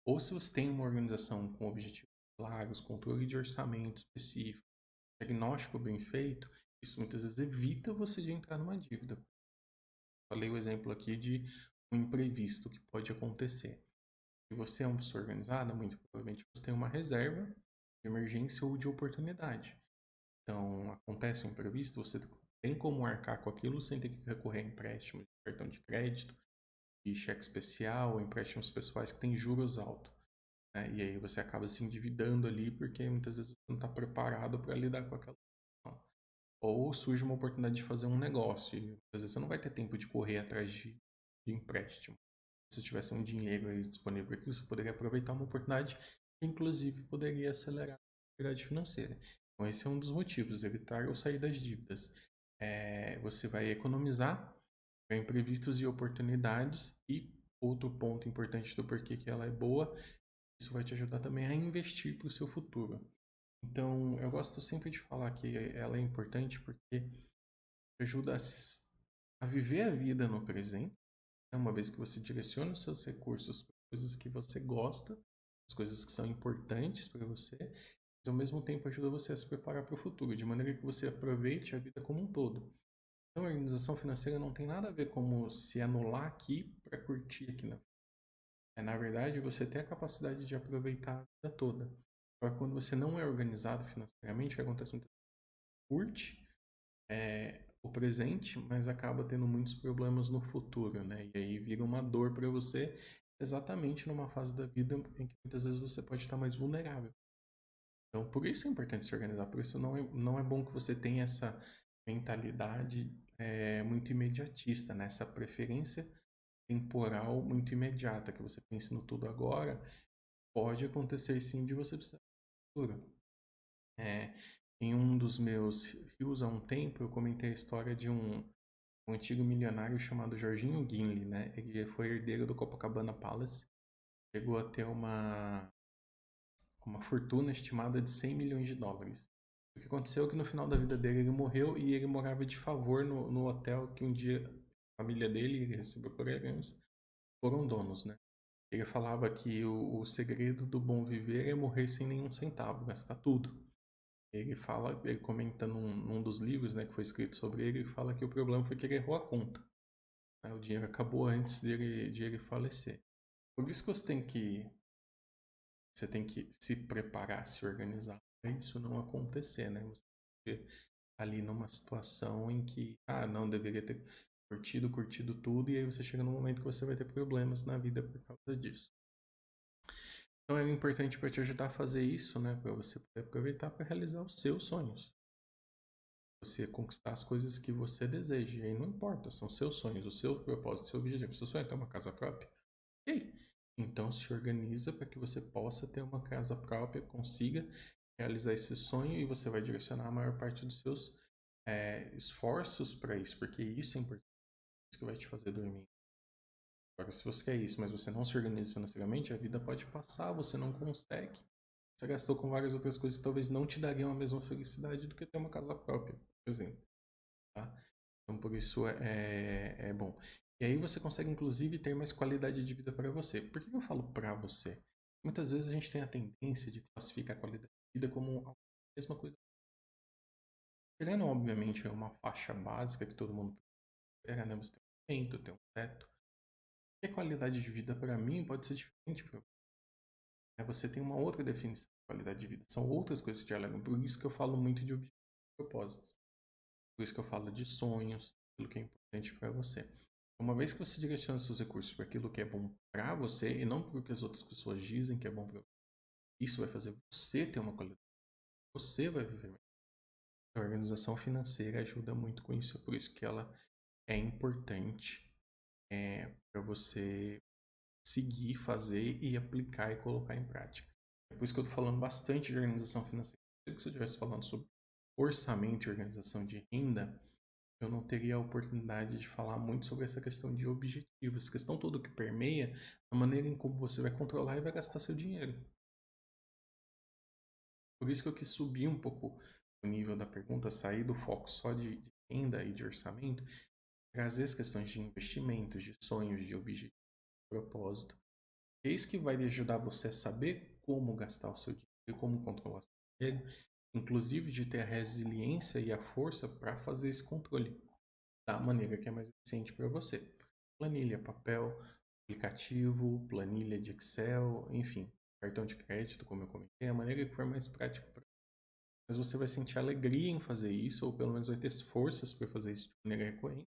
Ou se você tem uma organização com objetivos claros, controle de orçamento específico, diagnóstico bem feito, isso muitas vezes evita você de entrar numa dívida. Falei o exemplo aqui de um imprevisto que pode acontecer. Se você é uma pessoa organizada, muito provavelmente você tem uma reserva de emergência ou de oportunidade. Então, acontece um imprevisto, você tem como arcar com aquilo sem ter que recorrer a empréstimo de cartão de crédito, e cheque especial, ou empréstimos pessoais que têm juros altos. Né? E aí você acaba se endividando ali porque muitas vezes você não está preparado para lidar com aquela situação. Ou surge uma oportunidade de fazer um negócio, e muitas vezes você não vai ter tempo de correr atrás de empréstimo. Se tivesse um dinheiro aí disponível aqui, você poderia aproveitar uma oportunidade que, inclusive, poderia acelerar a atividade financeira. Então, esse é um dos motivos, evitar ou sair das dívidas. Você vai economizar para imprevistos e oportunidades. E outro ponto importante do porquê que ela é boa, isso vai te ajudar também a investir para o seu futuro. Então, eu gosto sempre de falar que ela é importante porque ajuda a viver a vida no presente, né? Uma vez que você direciona os seus recursos para coisas que você gosta, as coisas que são importantes para você, mas ao mesmo tempo ajuda você a se preparar para o futuro, de maneira que você aproveite a vida como um todo. Então, a organização financeira não tem nada a ver com se anular aqui para curtir aqui na. Na verdade, você tem a capacidade de aproveitar a vida toda. Agora, quando você não é organizado financeiramente, o que acontece muito curte o presente, mas acaba tendo muitos problemas no futuro, né? E aí vira uma dor para você, exatamente numa fase da vida em que muitas vezes você pode estar mais vulnerável. Então, por isso é importante se organizar, por isso não é bom que você tenha essa mentalidade muito imediatista, né? Essa preferência temporal muito imediata, que você pense no tudo agora, pode acontecer sim de você precisar do futuro. Em um dos meus rios há um tempo, eu comentei a história de um antigo milionário chamado Jorginho Guinle, né? Ele foi herdeiro do Copacabana Palace, chegou a ter uma fortuna estimada de 100 milhões de dólares. O que aconteceu é que no final da vida dele ele morreu e ele morava de favor no hotel que um dia a família dele recebeu por herança, foram donos, né? Ele falava que o segredo do bom viver é morrer sem nenhum centavo, gastar tudo. Ele comenta num dos livros, né, que foi escrito sobre ele, ele fala que o problema foi que ele errou a conta. Né? O dinheiro acabou antes de ele falecer. Por isso que você tem que se preparar, se organizar para isso não acontecer, né? Você fica ali numa situação em que, não deveria ter curtido tudo, e aí você chega num momento que você vai ter problemas na vida por causa disso. Então é importante para te ajudar a fazer isso, né? Para você poder aproveitar para realizar os seus sonhos. Você conquistar as coisas que você deseja. E aí não importa, são seus sonhos, o seu propósito, o seu objetivo. Seu sonho é ter uma casa própria? Ok. Então se organiza para que você possa ter uma casa própria, consiga realizar esse sonho e você vai direcionar a maior parte dos seus esforços para isso, porque isso é importante, isso que vai te fazer dormir. Agora, se você quer isso, mas você não se organiza financeiramente, a vida pode passar, você não consegue. Você gastou com várias outras coisas que talvez não te dariam a mesma felicidade do que ter uma casa própria, por exemplo. Tá? Então, por isso é bom. E aí você consegue, inclusive, ter mais qualidade de vida para você. Por que eu falo para você? Muitas vezes a gente tem a tendência de classificar a qualidade de vida como a mesma coisa. Querendo, obviamente, é uma faixa básica que todo mundo espera, né? Você tem um teto, tem um teto. E a qualidade de vida, para mim, pode ser diferente para você. Você tem uma outra definição de qualidade de vida. São outras coisas que te alegam. Por isso que eu falo muito de objetivos e propósitos. Por isso que eu falo de sonhos, aquilo que é importante para você. Uma vez que você direciona seus recursos para aquilo que é bom para você e não para o que as outras pessoas dizem que é bom para você, isso vai fazer você ter uma qualidade. Você vai viver melhor. A organização financeira ajuda muito com isso. É por isso que ela é importante para você seguir, fazer e aplicar e colocar em prática. É por isso que eu estou falando bastante de organização financeira. Se eu estivesse falando sobre orçamento e organização de renda, eu não teria a oportunidade de falar muito sobre essa questão de objetivos, essa questão toda que permeia a maneira em como você vai controlar e vai gastar seu dinheiro. Por isso que eu quis subir um pouco o nível da pergunta, sair do foco só de renda e de orçamento, trazer as questões de investimentos, de sonhos, de objetivos, de propósito. É isso que vai ajudar você a saber como gastar o seu dinheiro, como controlar o seu dinheiro, inclusive de ter a resiliência e a força para fazer esse controle da maneira que é mais eficiente para você. planilha, papel, aplicativo, planilha de Excel, enfim, cartão de crédito, como eu comentei, a maneira que for mais prática. Mas você vai sentir alegria em fazer isso, ou pelo menos vai ter forças para fazer isso de maneira recorrente.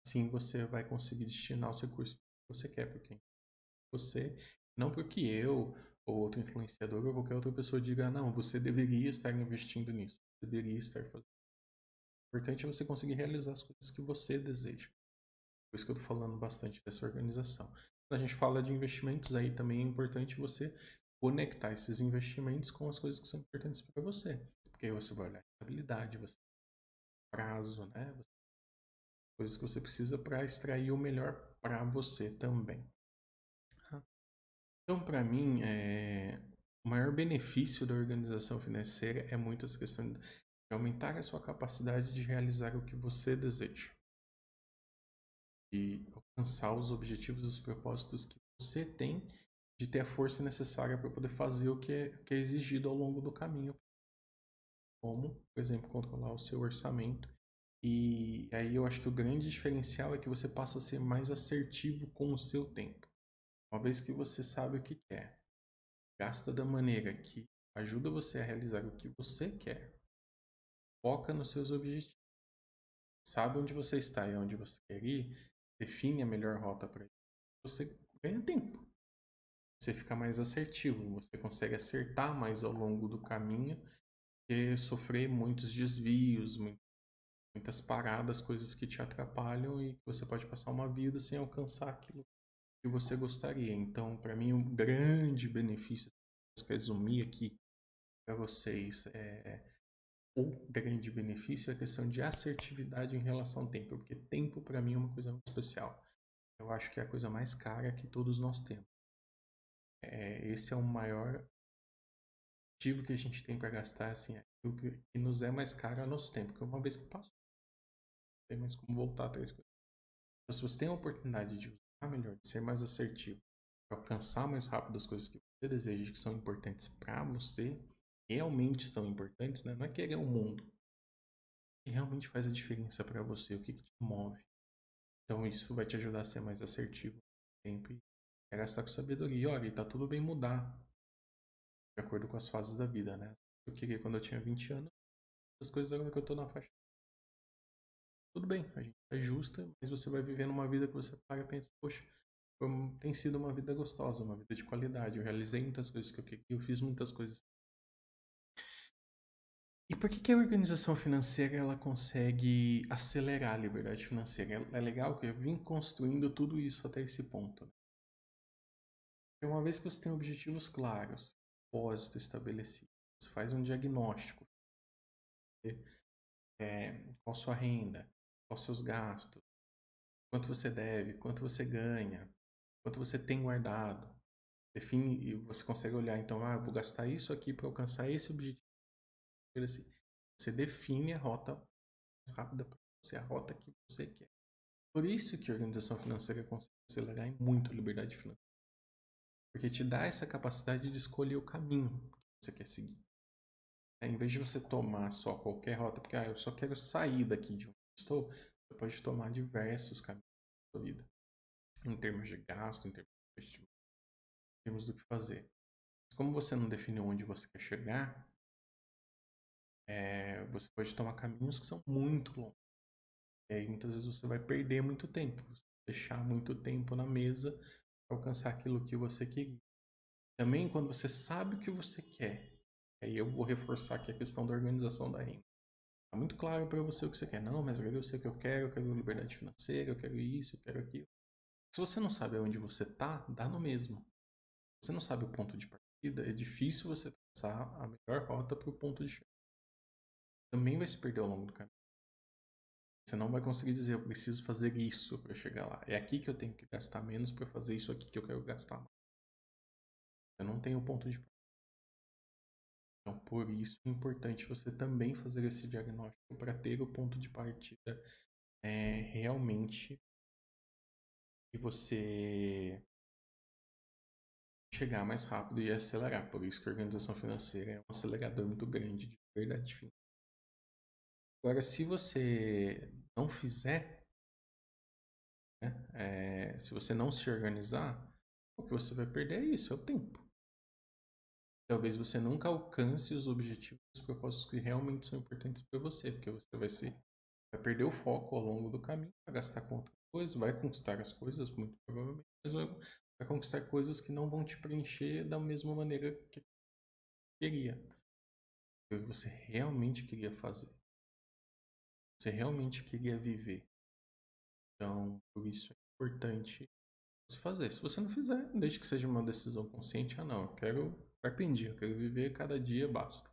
Sim, você vai conseguir destinar os recursos que você quer, porque você, não porque eu ou outro influenciador ou qualquer outra pessoa diga, não, você deveria estar investindo nisso, você deveria estar fazendo. O importante é você conseguir realizar as coisas que você deseja. Por isso que eu estou falando bastante dessa organização. Quando a gente fala de investimentos, aí também é importante você conectar esses investimentos com as coisas que são importantes para você. Porque aí você vai olhar a estabilidade, você prazo, né? Coisas que você precisa para extrair o melhor para você também. Então, para mim, o maior benefício da organização financeira é muito essa questão de aumentar a sua capacidade de realizar o que você deseja e alcançar os objetivos e os propósitos que você tem, de ter a força necessária para poder fazer o que é exigido ao longo do caminho, como, por exemplo, controlar o seu orçamento. E aí eu acho que o grande diferencial é que você passa a ser mais assertivo com o seu tempo. Uma vez que você sabe o que quer, gasta da maneira que ajuda você a realizar o que você quer, foca nos seus objetivos, sabe onde você está e onde você quer ir, define a melhor rota para isso, você ganha tempo. Você fica mais assertivo, você consegue acertar mais ao longo do caminho e sofrer muitos desvios, muitas paradas, coisas que te atrapalham e você pode passar uma vida sem alcançar aquilo que você gostaria. Então, para mim, um grande benefício, se eu resumir aqui para vocês, o grande benefício é a questão de assertividade em relação ao tempo, porque tempo para mim é uma coisa muito especial. Eu acho que é a coisa mais cara que todos nós temos. Esse é o maior ativo que a gente tem para gastar, assim, o que nos é mais caro é o nosso tempo, porque uma vez que passou, não tem mais como voltar atrás. Então, se você tem a oportunidade de usar melhor, de ser mais assertivo, de alcançar mais rápido as coisas que você deseja, que são importantes para você, realmente são importantes, né? Não é querer o mundo, que realmente faz a diferença para você, o que te move. Então isso vai te ajudar a ser mais assertivo sempre e gastar com sabedoria. E olha, tá tudo bem mudar de acordo com as fases da vida, né? Eu queria quando eu tinha 20 anos, as coisas agora que eu tô na faixa. Tudo bem, a gente é justa, mas você vai vivendo uma vida que você para e pensa, poxa, tem sido uma vida gostosa, uma vida de qualidade. Eu realizei muitas coisas que eu queria, eu fiz muitas coisas. E por que a organização financeira ela consegue acelerar a liberdade financeira? É legal que eu vim construindo tudo isso até esse ponto. Porque uma vez que você tem objetivos claros, propósito estabelecido, você faz um diagnóstico, qual sua renda, quais seus gastos, quanto você deve, quanto você ganha, quanto você tem guardado, define e você consegue olhar, então, eu vou gastar isso aqui para alcançar esse objetivo. Você define a rota mais rápida para você, a rota que você quer. Por isso que a organização financeira consegue acelerar em muito a liberdade financeira. Porque te dá essa capacidade de escolher o caminho que você quer seguir. Em vez de você tomar só qualquer rota, porque eu só quero sair daqui de onde estou, você pode tomar diversos caminhos da sua vida. Em termos de gasto, em termos de investimento, em termos do que fazer. Como você não definiu onde você quer chegar, você pode tomar caminhos que são muito longos. E aí muitas vezes você vai perder muito tempo, deixar muito tempo na mesa para alcançar aquilo que você queria. Também quando você sabe o que você quer, aí eu vou reforçar aqui a questão da organização da renda. Tá muito claro para você o que você quer. Não, mas eu sei o que eu quero liberdade financeira, eu quero isso, eu quero aquilo. Se você não sabe onde você tá, dá no mesmo. Se você não sabe o ponto de partida, é difícil você traçar a melhor rota para o ponto de chegada. Também vai se perder ao longo do caminho. Você não vai conseguir dizer, eu preciso fazer isso para chegar lá. É aqui que eu tenho que gastar menos para fazer isso aqui que eu quero gastar mais. Você não tem o ponto de partida. Então, por isso é importante você também fazer esse diagnóstico para ter o ponto de partida realmente e você chegar mais rápido e acelerar. Por isso que a organização financeira é um acelerador muito grande de verdade financeira. Agora, se você não fizer né? Se você não se organizar, o que você vai perder é isso, é o tempo. Talvez você nunca alcance os objetivos, os propósitos que realmente são importantes para você, porque você vai perder o foco ao longo do caminho, vai gastar com outras coisas, vai conquistar as coisas, muito provavelmente, mas vai conquistar coisas que não vão te preencher da mesma maneira que queria. Que você realmente queria fazer. Você realmente queria viver. Então, por isso é importante se fazer. Se você não fizer, desde que seja uma decisão consciente, não, eu quero arrependir, eu quero viver cada dia, basta.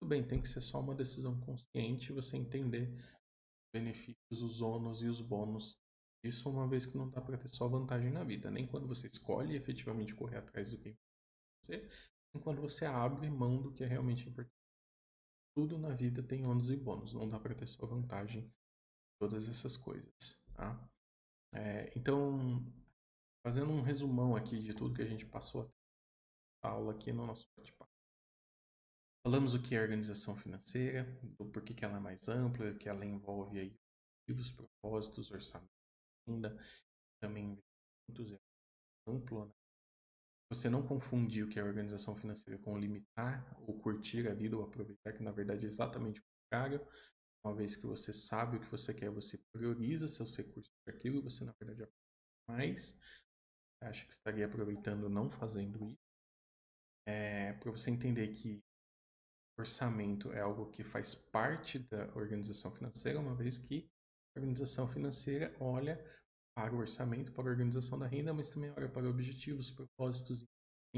Tudo bem, tem que ser só uma decisão consciente, você entender os benefícios, os ônus e os bônus disso, uma vez que não dá para ter só vantagem na vida, nem quando você escolhe efetivamente correr atrás do que você, nem quando você abre mão do que é realmente importante. Tudo na vida tem ônus e bônus, não dá para ter só vantagem em todas essas coisas, tá? Então, fazendo um resumão aqui de tudo que a gente passou a aula aqui no nosso bate-papo. Falamos o que é organização financeira, do porquê que ela é mais ampla, que ela envolve aí objetivos, propósitos, orçamento, renda, também investimentos, é amplo, né? Você não confundir o que é organização financeira com limitar ou curtir a vida ou aproveitar, que na verdade é exatamente o contrário. Uma vez que você sabe o que você quer, você prioriza seus recursos para aquilo, você na verdade aproveita mais. Você acha que estaria aproveitando não fazendo isso. Para você entender que orçamento é algo que faz parte da organização financeira, uma vez que a organização financeira olha para o orçamento, para a organização da renda, mas também olha para objetivos, propósitos e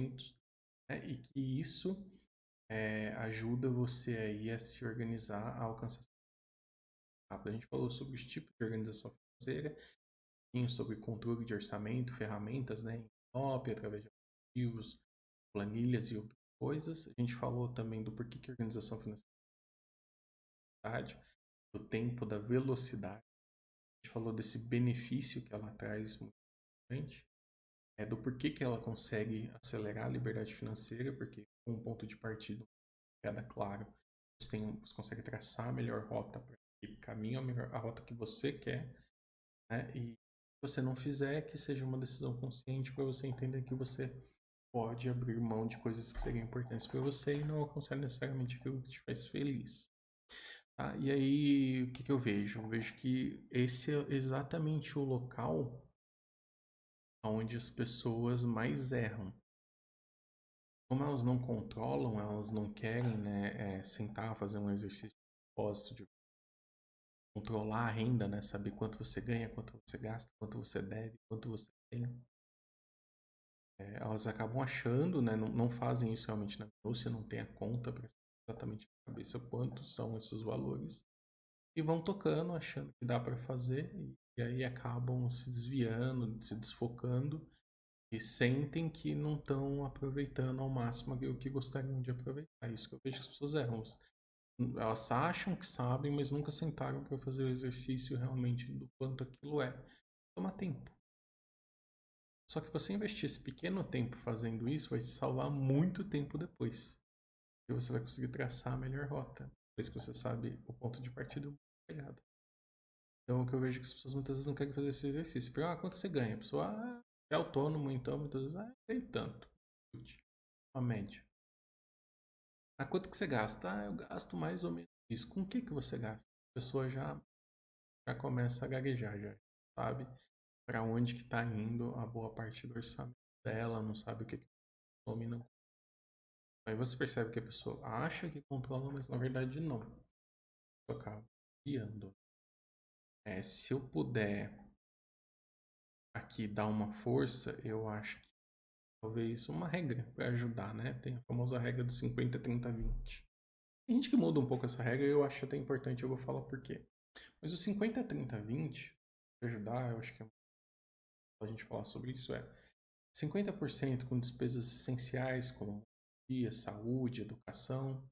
investimentos, né? E que isso ajuda você aí a se organizar, a alcançar. A gente falou sobre os tipos de organização financeira, sobre controle de orçamento, ferramentas, né, em copy, através de aplicativos, planilhas e outras coisas. A gente falou também do porquê que a organização financeira do tempo, da velocidade. A gente falou desse benefício que ela traz muito importante, do porquê que ela consegue acelerar a liberdade financeira, porque com um ponto de partida queda claro, você consegue traçar a melhor rota para que caminho a rota que você quer, né? E se você não fizer, que seja uma decisão consciente para você entender que você pode abrir mão de coisas que seriam importantes para você e não alcançar necessariamente aquilo que te faz feliz. E aí, o que que eu vejo? Eu vejo que esse é exatamente o local onde as pessoas mais erram. Como elas não controlam, elas não querem, né, sentar, fazer um exercício de propósito, de controlar a renda, né, saber quanto você ganha, quanto você gasta, quanto você deve, quanto você tem. Elas acabam achando, né, não fazem isso realmente na minúcia, não tem a conta para exatamente na cabeça quantos são esses valores. E vão tocando, achando que dá para fazer, e aí acabam se desviando, se desfocando, e sentem que não estão aproveitando ao máximo o que gostariam de aproveitar. É isso que eu vejo que as pessoas erram. Elas acham que sabem, mas nunca sentaram para fazer o exercício realmente do quanto aquilo é. Toma tempo. Só que você investir esse pequeno tempo fazendo isso vai te salvar muito tempo depois. E você vai conseguir traçar a melhor rota, depois que você sabe o ponto de partida e a chegada. Então, o que eu vejo é que as pessoas muitas vezes não querem fazer esse exercício. Quanto você ganha? A pessoa é autônomo, então muitas vezes, tem tanto. Uma média. Quanto que você gasta? Eu gasto mais ou menos isso. Com o que você gasta? A pessoa já começa a gaguejar, já sabe para onde que está indo a boa parte do orçamento dela, não sabe o que consome, não. Aí você percebe que a pessoa acha que controla, mas na verdade não. Eu acabo guiando. Se eu puder aqui dar uma força, eu acho que talvez uma regra para ajudar, né? Tem a famosa regra do 50, 30, 20. Tem gente que muda um pouco essa regra e eu acho até importante, eu vou falar por quê. Mas o 50, 30, 20, para ajudar, eu acho que a gente falar sobre isso 50% com despesas essenciais como dia, saúde, educação,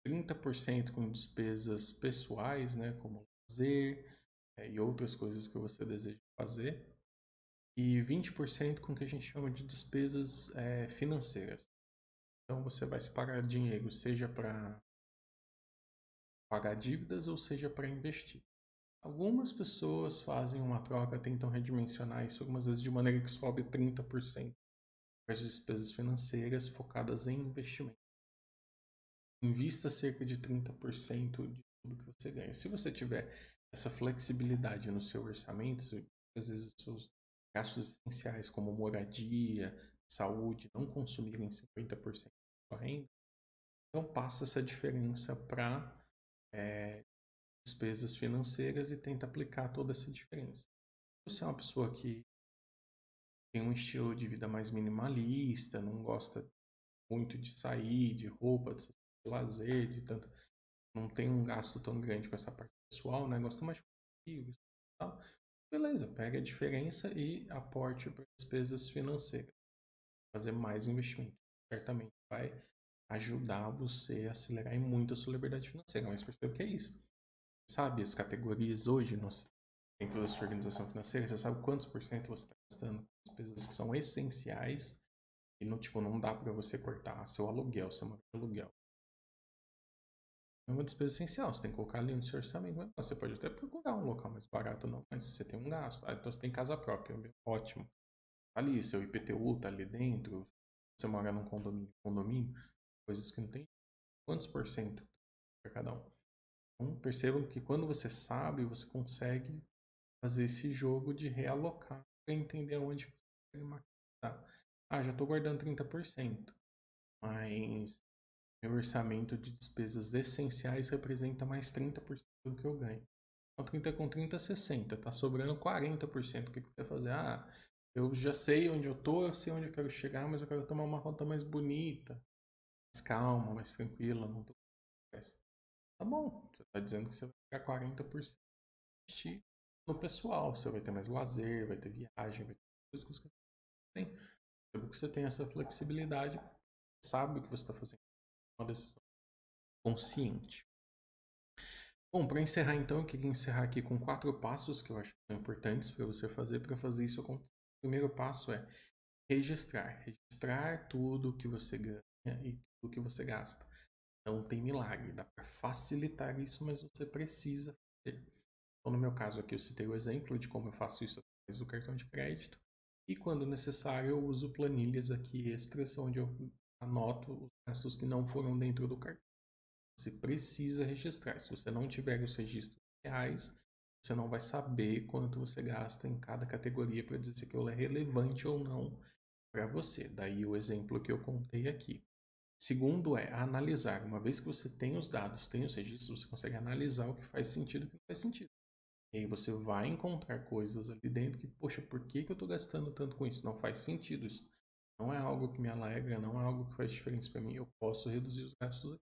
30% com despesas pessoais, né, como lazer, e outras coisas que você deseja fazer, e 20% com o que a gente chama de despesas financeiras. Então você vai separar dinheiro, seja para pagar dívidas ou seja para investir. Algumas pessoas fazem uma troca, tentam redimensionar isso algumas vezes de maneira que sobe 30% para as despesas financeiras focadas em investimento. Invista cerca de 30% de tudo que você ganha. Se você tiver essa flexibilidade no seu orçamento, às vezes os seus gastos essenciais como moradia, saúde, não consumirem 50% da sua renda, então passa essa diferença para despesas financeiras e tenta aplicar toda essa diferença. Se você é uma pessoa que tem um estilo de vida mais minimalista, não gosta muito de sair, de roupa, de lazer, de tanto, não tem um gasto tão grande com essa parte pessoal, né? Gosta mais de amigos e tal. Beleza, pega a diferença e aporte para despesas financeiras. Fazer mais investimento. Certamente vai ajudar você a acelerar muito a sua liberdade financeira. Mas perceba que é isso. Sabe as categorias hoje dentro da sua organização financeira? Você sabe quantos por cento você está gastando com despesas que são essenciais e não, tipo, não dá para você cortar seu aluguel, seu aluguel. É uma despesa essencial, você tem que colocar ali no seu orçamento. Você pode até procurar um local mais barato, não, mas você tem um gasto. Então você tem casa própria, ótimo. Ali, seu IPTU tá ali dentro. Você mora num condomínio, coisas que não tem. Quantos por cento para cada um? Então percebam que quando você sabe, você consegue fazer esse jogo de realocar para entender aonde você consegue maquiar. Já estou guardando 30%, mas meu orçamento de despesas essenciais representa mais 30% do que eu ganho. Então 30 com 30 é 60, tá sobrando 40%. O que você vai fazer? Eu já sei onde eu tô, eu sei onde eu quero chegar, mas eu quero tomar uma rota mais bonita, mais calma, mais tranquila, não tô com pressa. Tá bom, você tá dizendo que você vai pegar 40% investir no pessoal, você vai ter mais lazer, vai ter viagem, vai ter coisas que você tem. Perceba que você tem essa flexibilidade, sabe o que você está fazendo, uma decisão consciente. Bom, para encerrar então, eu queria encerrar aqui com 4 passos que eu acho que são importantes para você fazer para fazer isso acontecer. O primeiro passo é registrar. Registrar tudo que você ganha e tudo que você gasta. Não tem milagre, dá para facilitar isso, mas você precisa fazer. Então, no meu caso aqui, eu citei o exemplo de como eu faço isso através do cartão de crédito. E quando necessário, eu uso planilhas aqui extras, onde eu anoto os gastos que não foram dentro do cartão. Você precisa registrar. Se você não tiver os registros reais, você não vai saber quanto você gasta em cada categoria para dizer se aquilo é relevante ou não para você. Daí o exemplo que eu contei aqui. Segundo é analisar. Uma vez que você tem os dados, tem os registros, você consegue analisar o que faz sentido e o que não faz sentido. E aí você vai encontrar coisas ali dentro que, poxa, por que eu estou gastando tanto com isso? Não faz sentido isso. Não é algo que me alegra, não é algo que faz diferença para mim. Eu posso reduzir os gastos aqui.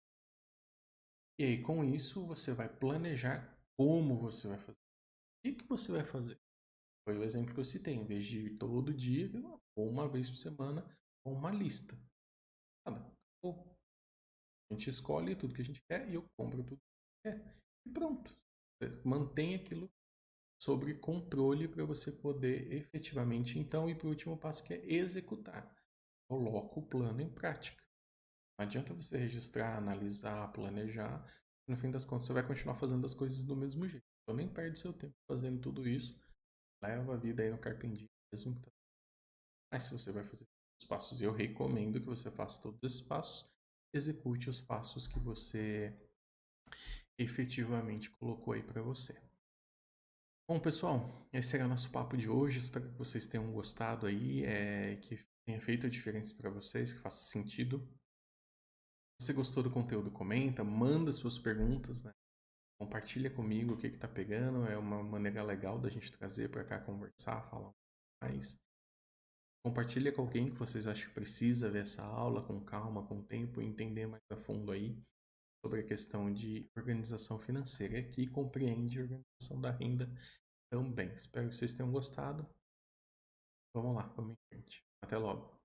E aí, com isso, você vai planejar como você vai fazer. O que você vai fazer? Foi o exemplo que eu citei. Em vez de ir todo dia, ou uma vez por semana, com uma lista. A gente escolhe tudo que a gente quer e eu compro tudo que a gente quer. E pronto. Você mantém aquilo sobre controle para você poder efetivamente, então, ir para o último passo que é executar. Coloca o plano em prática. Não adianta você registrar, analisar, planejar. No fim das contas, você vai continuar fazendo as coisas do mesmo jeito. Então, nem perde seu tempo fazendo tudo isso. Leva a vida aí no carpinho mesmo. Mas se você vai fazer os passos, eu recomendo que você faça todos esses passos. Execute os passos que você efetivamente colocou aí para você. Bom, pessoal, esse era o nosso papo de hoje. Espero que vocês tenham gostado aí, que tenha feito a diferença para vocês, que faça sentido. Se você gostou do conteúdo, comenta, manda suas perguntas, né? Compartilha comigo o que tá pegando. É uma maneira legal da gente trazer para cá, conversar, falar mais. Compartilha com alguém que vocês acham que precisa ver essa aula com calma, com tempo, e entender mais a fundo aí sobre a questão de organização financeira, que compreende a organização da renda também. Espero que vocês tenham gostado. Vamos lá, vamos em frente. Até logo.